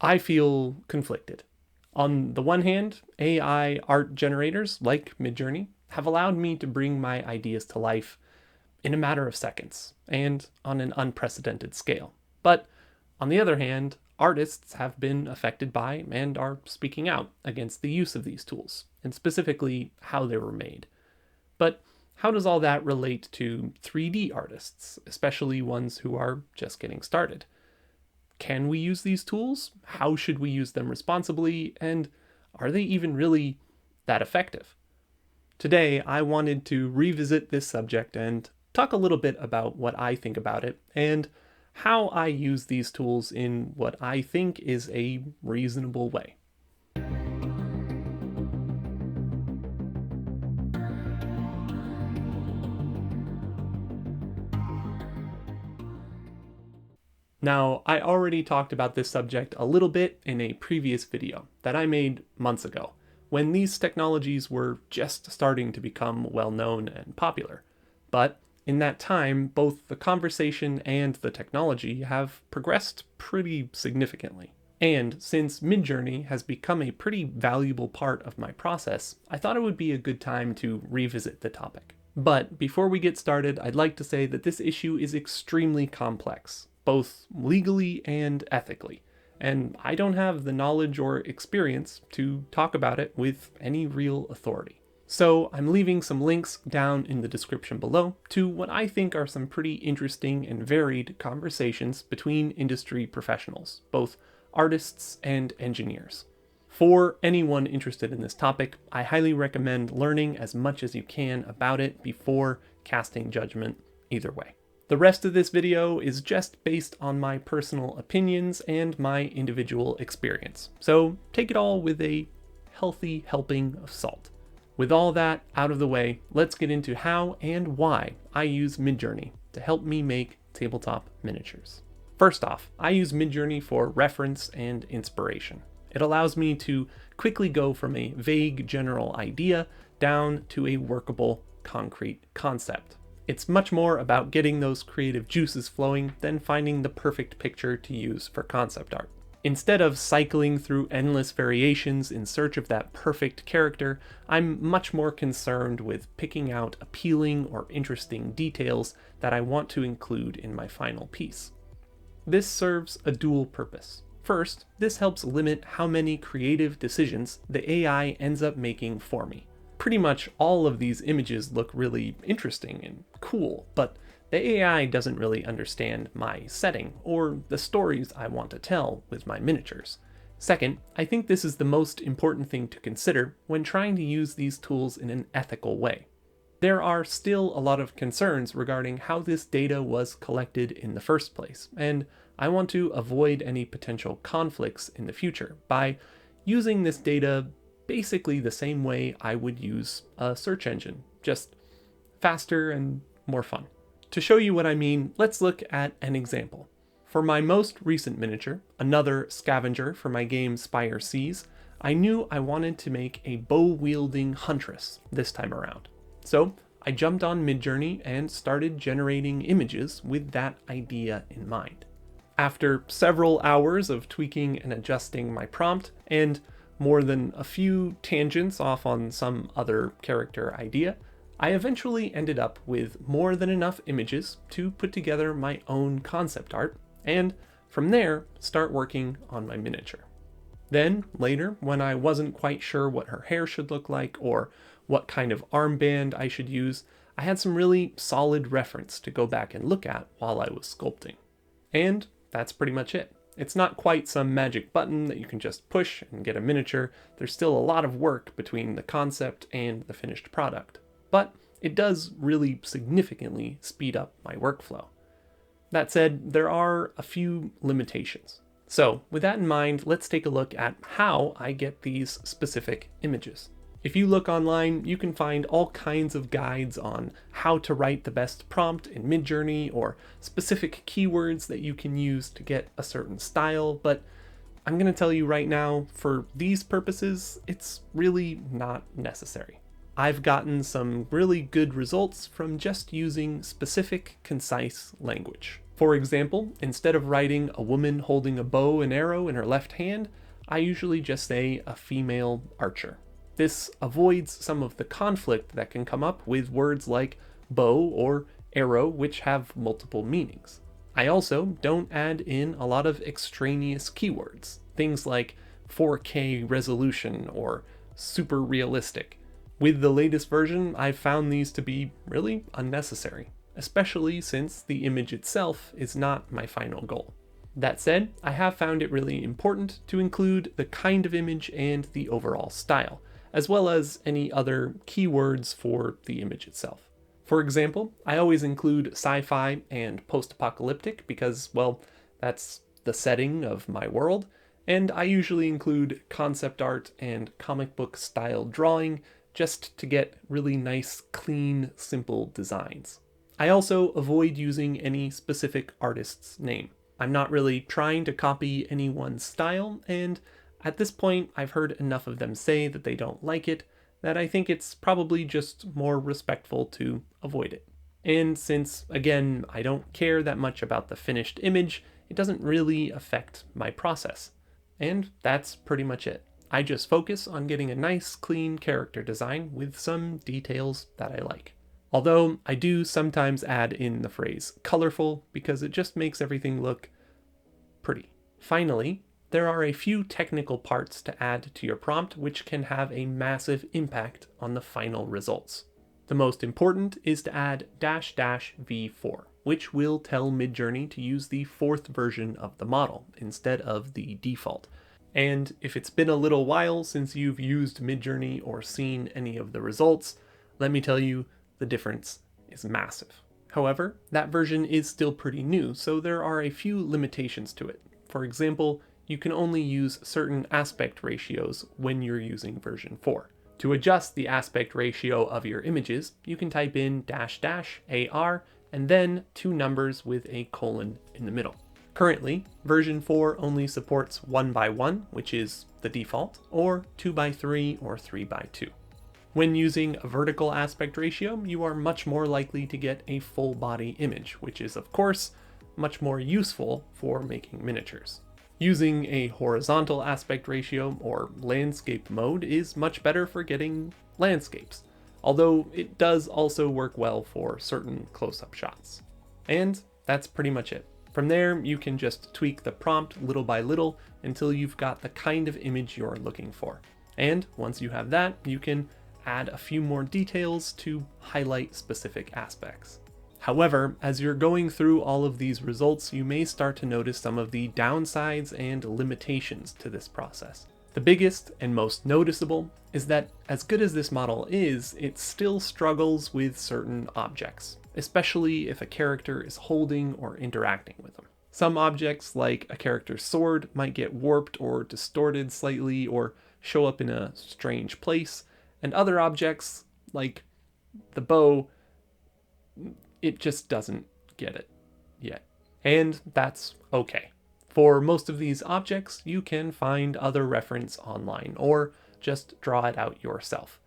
I feel conflicted. On the one hand, AI art generators like Midjourney have allowed me to bring my ideas to life in a matter of seconds and on an unprecedented scale. But on the other hand, artists have been affected by and are speaking out against the use of these tools, and specifically how they were made. But how does all that relate to 3D artists, especially ones who are just getting started? Can we use these tools? How should we use them responsibly? And are they even really that effective? Today, I wanted to revisit this subject and talk a little bit about what I think about it and how I use these tools in what I think is a reasonable way. Now, I already talked about this subject a little bit in a previous video that I made months ago, when these technologies were just starting to become well known and popular. But in that time, both the conversation and the technology have progressed pretty significantly. And since Midjourney has become a pretty valuable part of my process, I thought it would be a good time to revisit the topic. But before we get started, I'd like to say that this issue is extremely complex, both legally and ethically, and I don't have the knowledge or experience to talk about it with any real authority. So I'm leaving some links down in the description below to what I think are some pretty interesting and varied conversations between industry professionals, both artists and engineers. For anyone interested in this topic, I highly recommend learning as much as you can about it before casting judgment either way. The rest of this video is just based on my personal opinions and my individual experience, so take it all with a healthy helping of salt. With all that out of the way, let's get into how and why I use Midjourney to help me make tabletop miniatures. First off, I use Midjourney for reference and inspiration. It allows me to quickly go from a vague general idea down to a workable, concrete concept. It's much more about getting those creative juices flowing than finding the perfect picture to use for concept art. Instead of cycling through endless variations in search of that perfect character, I'm much more concerned with picking out appealing or interesting details that I want to include in my final piece. This serves a dual purpose. First, this helps limit how many creative decisions the AI ends up making for me. Pretty much all of these images look really interesting and cool, but the AI doesn't really understand my setting or the stories I want to tell with my miniatures. Second, I think this is the most important thing to consider when trying to use these tools in an ethical way. There are still a lot of concerns regarding how this data was collected in the first place, and I want to avoid any potential conflicts in the future by using this data basically the same way I would use a search engine, just faster and more fun. To show you what I mean, let's look at an example. For my most recent miniature, another scavenger for my game Spire Seas, I knew I wanted to make a bow-wielding huntress this time around. So I jumped on Midjourney and started generating images with that idea in mind. After several hours of tweaking and adjusting my prompt, and more than a few tangents off on some other character idea, I eventually ended up with more than enough images to put together my own concept art, and from there, start working on my miniature. Then, later, when I wasn't quite sure what her hair should look like or what kind of armband I should use, I had some really solid reference to go back and look at while I was sculpting. And that's pretty much it. It's not quite some magic button that you can just push and get a miniature. There's still a lot of work between the concept and the finished product. But it does really significantly speed up my workflow. That said, there are a few limitations. So with that in mind, let's take a look at how I get these specific images. If you look online, you can find all kinds of guides on how to write the best prompt in Midjourney or specific keywords that you can use to get a certain style, but I'm going to tell you right now, for these purposes, it's really not necessary. I've gotten some really good results from just using specific, concise language. For example, instead of writing a woman holding a bow and arrow in her left hand, I usually just say a female archer. This avoids some of the conflict that can come up with words like bow or arrow, which have multiple meanings. I also don't add in a lot of extraneous keywords, things like 4K resolution or super realistic. With the latest version, I've found these to be really unnecessary, especially since the image itself is not my final goal. That said, I have found it really important to include the kind of image and the overall style, as well as any other keywords for the image itself. For example, I always include sci-fi and post-apocalyptic because, well, that's the setting of my world, and I usually include concept art and comic book style drawing just to get really nice, clean, simple designs. I also avoid using any specific artist's name. I'm not really trying to copy anyone's style, and at this point I've heard enough of them say that they don't like it that I think it's probably just more respectful to avoid it. And since, again, I don't care that much about the finished image, it doesn't really affect my process. And that's pretty much it. I just focus on getting a nice, clean character design with some details that I like. Although I do sometimes add in the phrase colorful because it just makes everything look pretty. Finally, there are a few technical parts to add to your prompt which can have a massive impact on the final results. The most important is to add --v4, which will tell Midjourney to use the 4th version of the model instead of the default. And if it's been a little while since you've used Midjourney or seen any of the results, let me tell you, the difference is massive. However, that version is still pretty new, so there are a few limitations to it. For example, you can only use certain aspect ratios when you're using version 4. To adjust the aspect ratio of your images, you can type in --AR and then 2 numbers with a colon in the middle. Currently, version 4 only supports 1:1, which is the default, or 2:3 or 3:2. When using a vertical aspect ratio, you are much more likely to get a full body image, which is of course much more useful for making miniatures. Using a horizontal aspect ratio or landscape mode is much better for getting landscapes, although it does also work well for certain close-up shots. And that's pretty much it. From there, you can just tweak the prompt little by little until you've got the kind of image you're looking for. And once you have that, you can add a few more details to highlight specific aspects. However, as you're going through all of these results, you may start to notice some of the downsides and limitations to this process. The biggest and most noticeable is that as good as this model is, it still struggles with certain objects, especially if a character is holding or interacting with them. Some objects, like a character's sword, might get warped or distorted slightly or show up in a strange place, and other objects, like the bow, it just doesn't get it yet. And that's okay. For most of these objects, you can find other reference online or just draw it out yourself.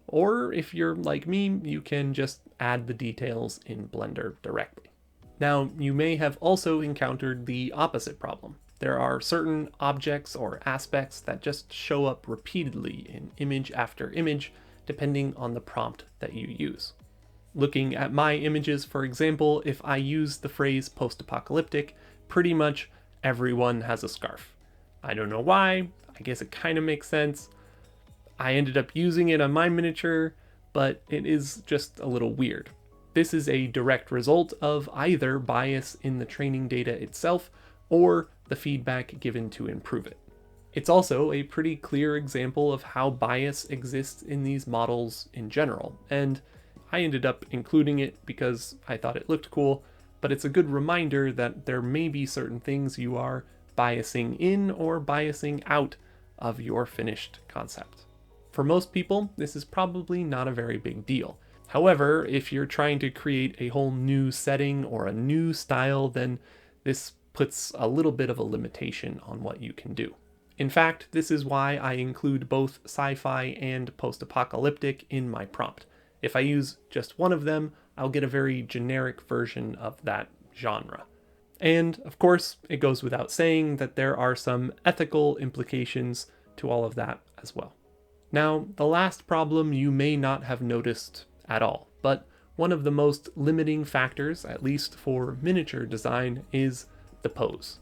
Or if you're like me, you can just add the details in Blender directly. Now, you may have also encountered the opposite problem. There are certain objects or aspects that just show up repeatedly in image after image, depending on the prompt that you use. Looking at my images, for example, if I use the phrase post-apocalyptic, pretty much everyone has a scarf. I don't know why, I guess it kind of makes sense. I ended up using it on my miniature, but it is just a little weird. This is a direct result of either bias in the training data itself or the feedback given to improve it. It's also a pretty clear example of how bias exists in these models in general, and I ended up including it because I thought it looked cool, but it's a good reminder that there may be certain things you are biasing in or biasing out of your finished concept. For most people, this is probably not a very big deal. However, if you're trying to create a whole new setting or a new style, then this puts a little bit of a limitation on what you can do. In fact, this is why I include both sci-fi and post-apocalyptic in my prompt. If I use just one of them, I'll get a very generic version of that genre. And of course, it goes without saying that there are some ethical implications to all of that as well. Now, the last problem you may not have noticed at all, but one of the most limiting factors, at least for miniature design, is the pose.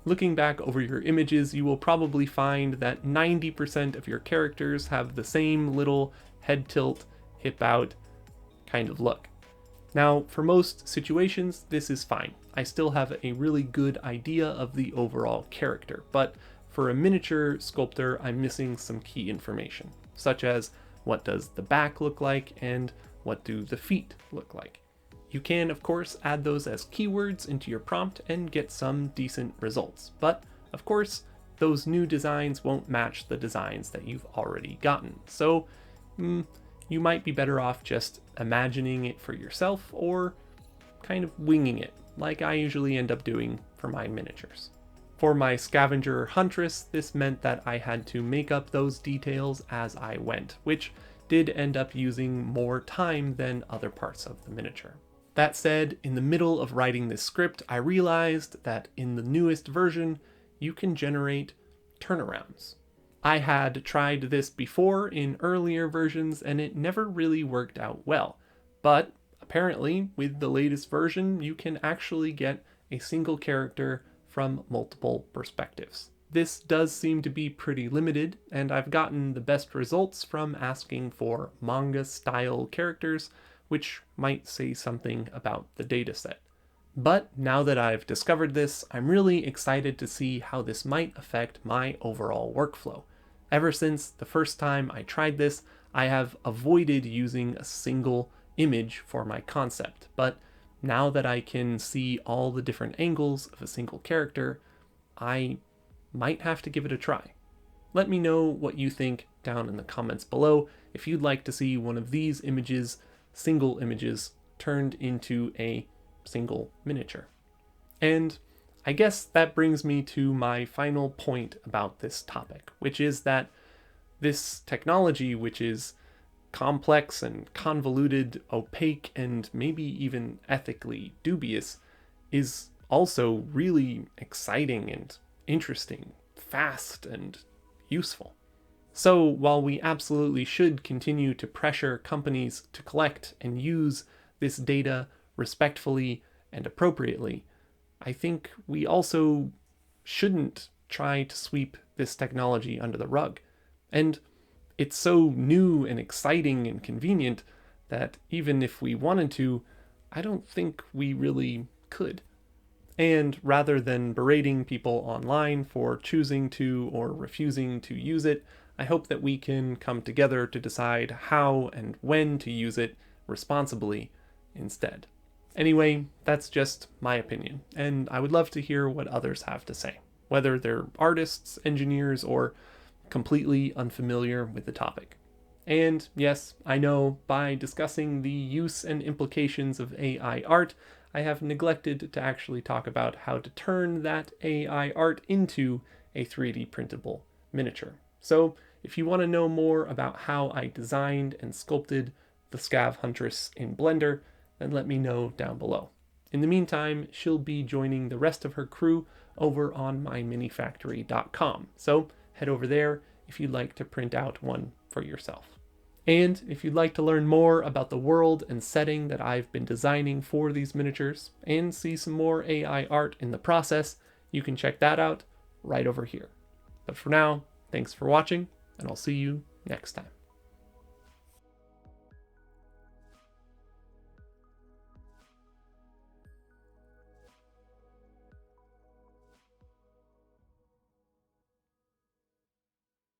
Looking back over your images, you will probably find that 90% of your characters have the same little head tilt, hip out kind of look. Now, for most situations, this is fine. I still have a really good idea of the overall character, but for a miniature sculptor, I'm missing some key information, such as what does the back look like and what do the feet look like. You can, of course, add those as keywords into your prompt and get some decent results, but of course, those new designs won't match the designs that you've already gotten, so you might be better off just imagining it for yourself or kind of winging it, like I usually end up doing for my miniatures. For my Scavenger Huntress, this meant that I had to make up those details as I went, which did end up using more time than other parts of the miniature. That said, in the middle of writing this script, I realized that in the newest version, you can generate turnarounds. I had tried this before in earlier versions and it never really worked out well, but apparently with the latest version, you can actually get a single character from multiple perspectives. This does seem to be pretty limited, and I've gotten the best results from asking for manga-style characters, which might say something about the dataset. But now that I've discovered this, I'm really excited to see how this might affect my overall workflow. Ever since the first time I tried this, I have avoided using a single image for my concept, but now that I can see all the different angles of a single character, I might have to give it a try. Let me know what you think down in the comments below if you'd like to see one of these images, single images, turned into a single miniature. And I guess that brings me to my final point about this topic, which is that this technology, which is complex and convoluted, opaque, and maybe even ethically dubious, is also really exciting and interesting, fast, and useful. So while we absolutely should continue to pressure companies to collect and use this data respectfully and appropriately, I think we also shouldn't try to sweep this technology under the rug. And it's so new and exciting and convenient that even if we wanted to, I don't think we really could. And rather than berating people online for choosing to or refusing to use it, I hope that we can come together to decide how and when to use it responsibly instead. Anyway, that's just my opinion, and I would love to hear what others have to say, whether they're artists, engineers, or completely unfamiliar with the topic. And yes, I know by discussing the use and implications of AI art, I have neglected to actually talk about how to turn that AI art into a 3D printable miniature. So if you want to know more about how I designed and sculpted the Scav Huntress in Blender, then let me know down below. In the meantime, she'll be joining the rest of her crew over on myminifactory.com. So head over there if you'd like to print out one for yourself. And if you'd like to learn more about the world and setting that I've been designing for these miniatures and see some more AI art in the process, you can check that out right over here. But for now, thanks for watching, and I'll see you next time.